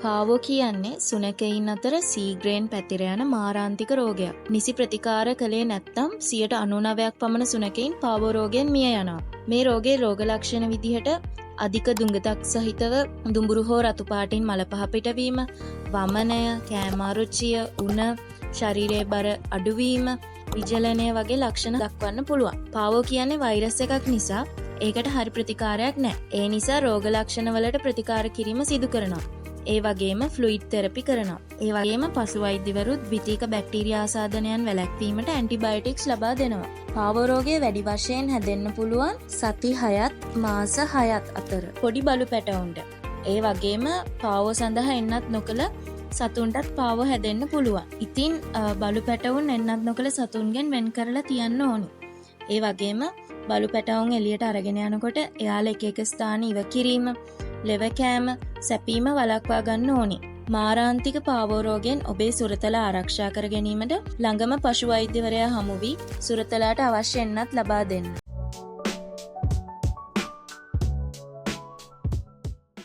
පාවෝ කියන්නේ සුනකයින් අතර සීග්‍රයෙන් පැතිර යන මාරාන්තික රෝගයක්. නිසි ප්‍රතිකාර කළේ නැත්නම් 99% පමණ සුනකයින් පාවෝ රෝගයෙන් මිය යනවා. මේ රෝගයේ රෝග ලක්ෂණ විදිහට අධික දුඟතක් සහිතව දුඹුරු හෝ රතු පාටින් මල පහ පිටවීම, වමනය, කෑම අරුචිය, උණ, ශරීරයේ බර අඩුවීම, විජලනය වගේ ලක්ෂණ දක්වන්න පුළුවන්. පාවෝ කියන්නේ වෛරස් එකක් නිසා ඒකට හරි ප්‍රතිකාරයක් නැහැ. ඒ නිසා රෝග ලක්ෂණ වලට ප්‍රතිකාර කිරීම සිදු කරනවා. ඒ වගේම ෆ්ලුයිඩ් තෙරපි කරනවා. ඒ වගේම පසු වෛද්‍යවරුත් ද්විතීක බැක්ටීරියා ආසාදනයන් වැළැක්වීමට ඇන්ටිබයොටික්ස් ලබා දෙනවා. පාවෝ රෝගය වැඩි වශයෙන් හැදෙන්න පුළුවන් සති 6ත් මාස 6ත් අතර පොඩි බලු පැටවුන්ට. ඒ වගේම පාවෝ සඳහා එන්නත් නොකළ සතුන්ටත් පාවෝ හැදෙන්න පුළුවන්. ඉතින් බලු පැටවුන් එන්නත් නොකළ සතුන්ගෙන් වෙන් කරලා තියන්න ඕනි. ඒ වගේම බලු පැටවුන් එළියට අරගෙන යනකොට එයාලා එක එක ස්ථාන ඉව කිරීම, ලෙව කෑම, සැපීම වළක්වා ගන්න ඕනි. මාරාන්තික පාවෝ රෝගයෙන් ඔබේ සුරතල ආරක්ෂා කර ගැනීමට ළඟම පශු වෛද්‍යවරයා හමු වී සුරතලාට අවශ්‍ය එන්නත් ලබා දෙන්න.